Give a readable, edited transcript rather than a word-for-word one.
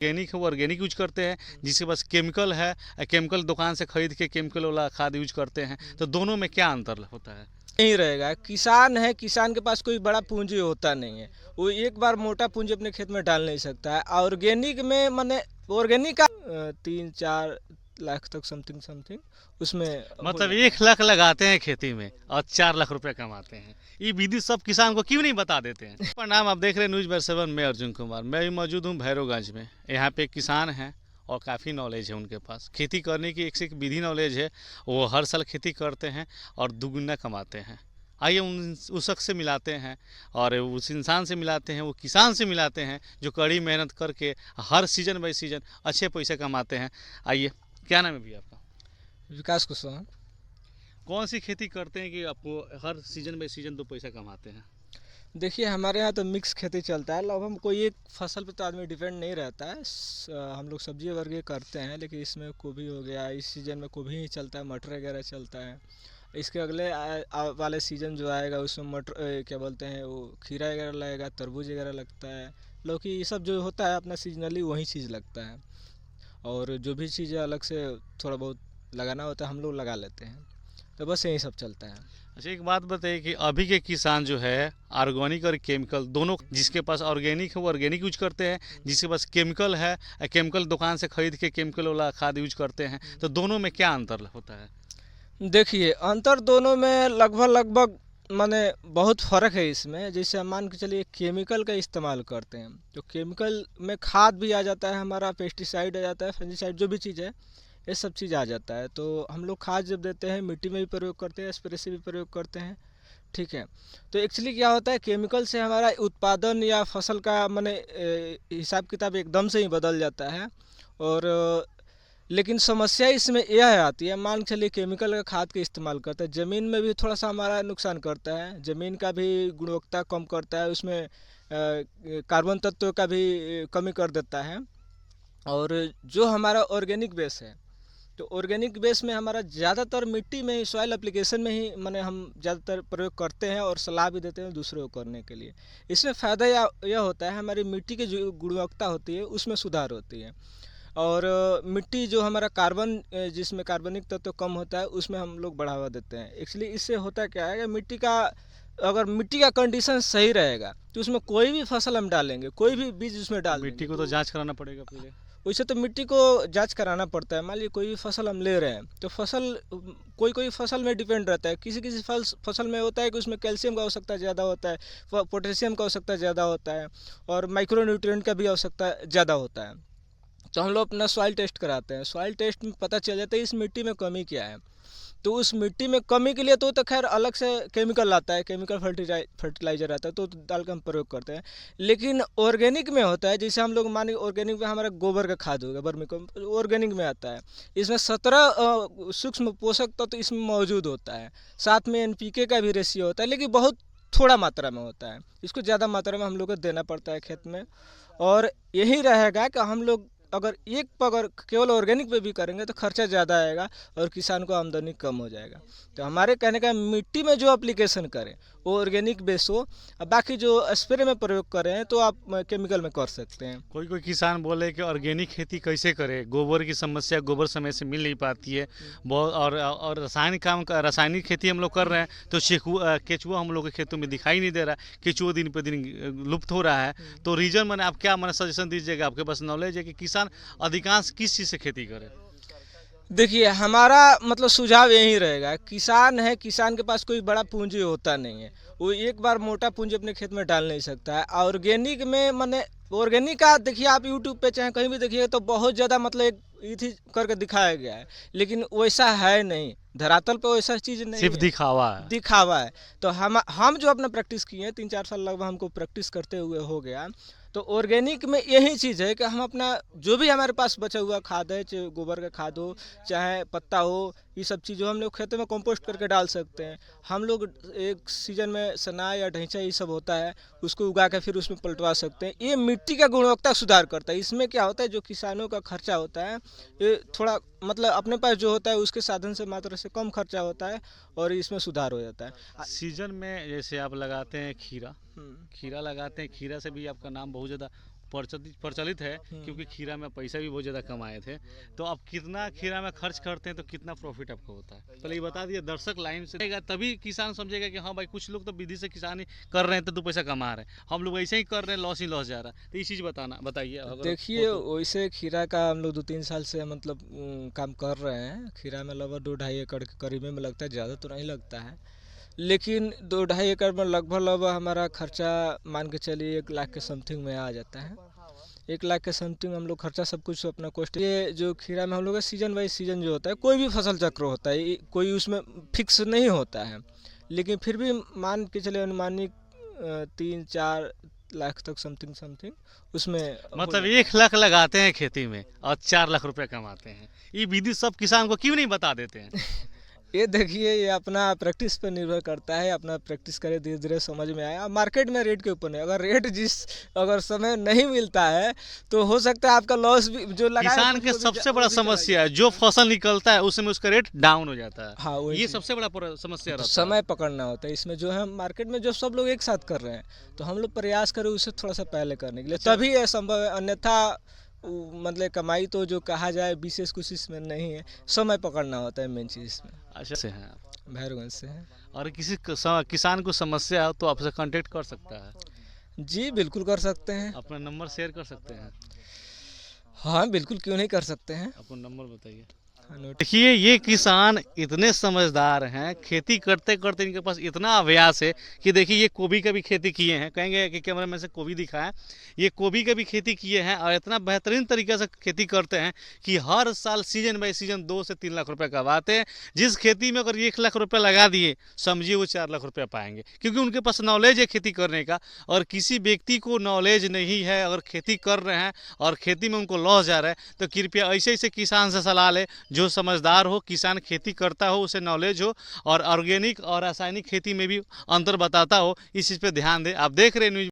Organic है वो organic use करते हैं, जिसके पास केमिकल है केमिकल दुकान से खरीद के केमिकल वाला खाद यूज करते हैं। तो दोनों में क्या अंतर होता है? नहीं रहेगा। किसान है, किसान के पास कोई बड़ा पूंजी होता नहीं है, वो एक बार मोटा पूंजी अपने खेत में डाल नहीं सकता है। ऑर्गेनिक में माने ऑर्गेनिक का 3-4 लाख तक समथिंग समथिंग उसमें मतलब 1 लाख लगाते हैं खेती में और 4 लाख रुपए कमाते हैं। ये विधि सब किसान को क्यों नहीं बता देते हैं? प्रणाम, आप देख रहे हैं न्यूज बाय 7, मैं अर्जुन कुमार। मैं भी मौजूद हूँ भैरवगंज में। यहाँ पे एक किसान हैं और काफ़ी नॉलेज है उनके पास, खेती करने की एक से एक विधि नॉलेज है। वो हर साल खेती करते हैं और दुगुना कमाते हैं। आइए उस शख्स से मिलाते हैं और उस इंसान से मिलाते हैं, वो किसान से मिलाते हैं जो कड़ी मेहनत करके हर सीजन बाई सीजन अच्छे पैसे कमाते हैं। आइए, क्या नाम है भैया आपका? विकास कुशवाहा। कौन सी खेती करते हैं कि आपको हर सीजन बाई सीजन दो पैसा कमाते हैं? देखिए, हमारे यहाँ तो मिक्स खेती चलता है। लगभग हम कोई एक फसल पे तो आदमी डिपेंड नहीं रहता है। हम लोग सब्जी वर्ग करते हैं, लेकिन इसमें गोभी हो गया, इस सीज़न में गोभी ही चलता है, मटर वगैरह चलता है। इसके अगले वाले सीज़न जो आएगा उसमें मटर क्या बोलते हैं वो खीरा वगैरह लगेगा, तरबूज वगैरह लगता है, लौकी, ये सब जो होता है अपना सीजनली वही चीज़ लगता है। और जो भी चीज़ें अलग से थोड़ा बहुत लगाना होता है हम लोग लगा लेते हैं। तो बस यही सब चलता है। अच्छा, एक बात बताइए कि अभी के किसान जो है ऑर्गेनिक और केमिकल दोनों, जिसके पास ऑर्गेनिक है वो ऑर्गेनिक यूज करते हैं, जिसके पास केमिकल है केमिकल दुकान से खरीद के केमिकल वाला खाद यूज करते हैं। तो दोनों में क्या अंतर होता है? देखिए, अंतर दोनों में लगभग माने बहुत फ़र्क है इसमें। जैसे हम मान के चलिए केमिकल का इस्तेमाल करते हैं तो केमिकल में खाद भी आ जाता है, हमारा पेस्टिसाइड आ जाता है, फंजीसाइड जो भी चीज़ है ये सब चीज़ आ जाता है। तो हम लोग खाद जब देते हैं मिट्टी में भी प्रयोग करते हैं, स्प्रे से भी प्रयोग करते हैं, ठीक है। तो एक्चुअली क्या होता है, केमिकल से हमारा उत्पादन या फसल का माने हिसाब किताब एकदम से ही बदल जाता है। और लेकिन समस्या इसमें यह आती है, मान के चलिए केमिकल का खाद का इस्तेमाल करता है, ज़मीन में भी थोड़ा सा हमारा नुकसान करता है, ज़मीन का भी गुणवत्ता कम करता है, उसमें कार्बन तत्व का भी कमी कर देता है। और जो हमारा ऑर्गेनिक बेस है, तो ऑर्गेनिक बेस में हमारा ज़्यादातर मिट्टी में ही, सॉइल एप्लीकेशन में ही माने हम ज़्यादातर प्रयोग करते हैं और सलाह भी देते हैं दूसरों को करने के लिए। इसमें फ़ायदा यह होता है, हमारी मिट्टी की जो गुणवत्ता होती है उसमें सुधार होती है। और मिट्टी जो हमारा कार्बन जिसमें कार्बनिक तत्व कम होता है उसमें हम लोग बढ़ावा देते हैं। एक्चुअली इससे होता क्या है कि अगर मिट्टी का कंडीशन सही रहेगा तो उसमें कोई भी फसल हम डालेंगे, कोई भी बीज उसमें डाल मिट्टी देंगे को तो जांच कराना पड़ेगा पहले। वैसे तो मिट्टी को जांच कराना पड़ता है। मान लीजिए कोई भी फसल हम ले रहे हैं तो फसल कोई फसल में डिपेंड रहता है। किसी फसल में होता है कि उसमें कैल्शियम का आवश्यकता ज़्यादा होता है, पोटेशियम का आवश्यकता ज़्यादा होता है, और माइक्रो न्यूट्रिएंट का भी आवश्यकता ज़्यादा होता है। तो हम लोग अपना सॉइल टेस्ट कराते हैं। सॉइल टेस्ट में पता चल जाता है इस मिट्टी में कमी क्या है। तो उस मिट्टी में कमी के लिए तो खैर अलग से केमिकल आता है, केमिकल फर्टिलाइज़र आता है, तो डाल के हम प्रयोग करते हैं। लेकिन ऑर्गेनिक में होता है, जैसे हम लोग मानिए ऑर्गेनिक में हमारा गोबर का खाद होगा, वर्मी कंपोस्ट ऑर्गेनिक में आता है। इसमें 17 सूक्ष्म पोषक तत्व इसमें मौजूद होता है, साथ में एनपीके का भी रेशियो होता है, लेकिन बहुत थोड़ा मात्रा में होता है। इसको ज़्यादा मात्रा में हम लोग को देना पड़ता है खेत में। और यही रहेगा कि हम लोग अगर केवल ऑर्गेनिक पे भी करेंगे तो खर्चा ज़्यादा आएगा और किसान को आमदनी कम हो जाएगा। तो हमारे कहने का मिट्टी में जो एप्लीकेशन करें वो ऑर्गेनिक बेस हो, और बाकी जो स्प्रे में प्रयोग करें तो आप केमिकल में कर सकते हैं। कोई कोई किसान बोले कि ऑर्गेनिक खेती कैसे करे, गोबर की समस्या, गोबर समय से मिल नहीं पाती है बहुत, और रासायनिक खेती हम लोग कर रहे हैं तो केचुआ हम लोग के खेतों में दिखाई नहीं दे रहा, केचुआ दिन पर दिन लुप्त हो रहा है। तो रीजन मैंने आप क्या मैंने सजेशन दीजिएगा, आपके पास नॉलेज है कि किसान अधिकांश किस चीज़ से खेती करे? देखिए, हमारा मतलब सुझाव यही रहेगा, किसान है, किसान के पास कोई बड़ा पूंजी होता नहीं है, वो एक बार मोटा पूंजी अपने खेत में डाल नहीं सकता है। ऑर्गेनिक में माने ऑर्गेनिक का देखिए, आप यूट्यूब पे चाहे कहीं भी देखिए तो बहुत ज़्यादा मतलब एक इथी करके दिखाया गया है, लेकिन वैसा है नहीं, धरातल पे वैसा चीज़ नहीं सिर्फ है, दिखावा है। दिखावा है। तो हम जो अपना प्रैक्टिस किए हैं, 3-4 साल लगभग हमको प्रैक्टिस करते हुए हो गया। तो ऑर्गेनिक में यही चीज़ है कि हम अपना जो भी हमारे पास बचा हुआ खाद है, चाहे गोबर का खाद हो, चाहे पत्ता हो, ये सब चीज़ हम लोग खेतों में कंपोस्ट करके डाल सकते हैं। हम लोग एक सीजन में सना या ढैंचा ये सब होता है, उसको उगा के फिर उसमें पलटवा सकते हैं। ये मिट्टी का गुणवत्ता सुधार करता है। इसमें क्या होता है, जो किसानों का खर्चा होता है ये थोड़ा मतलब अपने पास जो होता है उसके साधन से मात्रा से कम खर्चा होता है और इसमें सुधार हो जाता है। सीजन में जैसे आप लगाते हैं खीरा, खीरा लगाते हैं, खीरा से भी आपका नाम बहुत ज़्यादा प्रचलित है, क्योंकि खीरा में पैसा भी बहुत ज़्यादा कमाए थे। तो अब कितना खीरा में खर्च करते हैं तो कितना प्रॉफिट आपको होता है, पहले ये बता दिए। दर्शक लाइन से रहेगा तभी किसान समझेगा कि हाँ भाई कुछ लोग तो विधि से किसानी कर रहे हैं तो 2 पैसा कमा रहे हैं, हम लोग ऐसे ही कर रहे हैं, लॉस ही लॉस जा रहा है। तो ये चीज़ बताइए अगर देखिए हो तो। वैसे खीरा का हम लोग 2-3 साल से मतलब काम कर रहे हैं। खीरा में लगभग 2-2.5 एकड़ के करीब में लगता है, ज़्यादा तो नहीं लगता है, लेकिन 2-2.5 एकड़ में लगभग हमारा खर्चा मान के चलिए 1 लाख के समथिंग में आ जाता है। 1 लाख के समथिंग हम लोग खर्चा सब कुछ अपना कॉस्ट। ये जो खीरा में हम लोग का सीजन वाइज सीजन जो होता है, कोई भी फसल चक्र होता है, कोई उसमें फिक्स नहीं होता है, लेकिन फिर भी मान के चले अनुमानिक 3-4 लाख तक समथिंग उसमें मतलब 1 लाख लगाते हैं खेती में और 4 लाख रुपए कमाते हैं। ये विधि सब किसान को क्यों नहीं बता देते हैं? ये देखिए ये अपना प्रैक्टिस पर निर्भर करता है, अपना प्रैक्टिस करे धीरे धीरे समझ में आया। मार्केट में रेट के ऊपर नहीं, अगर रेट अगर समय नहीं मिलता है तो हो सकता है आपका लॉस भी जो लगा किसान के सबसे बड़ा समस्या है जो फसल निकलता है उसमें उसका रेट डाउन हो जाता है। हाँ, ये सबसे बड़ा समस्या तो रहता है। समय पकड़ना होता है इसमें। जो है मार्केट में जो सब लोग एक साथ कर रहे हैं तो हम लोग प्रयास करें उसे थोड़ा सा पहले करने के लिए, तभी ये संभव है। अन्यथा मतलब कमाई तो जो कहा जाए विशेष कुछ इसमें नहीं है, समय पकड़ना होता है मेन चीज़ इसमें। अच्छा से हैं आप? भैरवगंज से है। और किसी किसान को समस्या हो तो आपसे कांटेक्ट कर सकता है? जी बिल्कुल कर सकते हैं। अपना नंबर शेयर कर सकते हैं? हाँ बिल्कुल, क्यों नहीं कर सकते हैं। अपना नंबर बताइए। हाँ, नोट। देखिए ये किसान इतने समझदार हैं, खेती करते करते इनके पास इतना अभ्यास है कि देखिए ये गोभी का भी खेती किए हैं। कहेंगे कि कैमरा में से गोभी दिखाएं, ये गोभी का भी खेती किए हैं और इतना बेहतरीन तरीके से खेती करते हैं कि हर साल सीजन बाई सीजन 2 से 3 लाख रुपए कमाते हैं। जिस खेती में अगर 1 लाख रुपए लगा दिए समझिए वो 4 लाख रुपए पाएंगे, क्योंकि उनके पास नॉलेज है खेती करने का। और किसी व्यक्ति को नॉलेज नहीं है, अगर खेती कर रहे हैं और खेती में उनको लॉस जा रहा है तो कृपया ऐसे ऐसे किसान से सलाह ले जो समझदार हो, किसान खेती करता हो, उसे नॉलेज हो और ऑर्गेनिक और रासायनिक खेती में भी अंतर बताता हो। इस चीज़ पे ध्यान दें। आप देख रहे हैं न्यूज़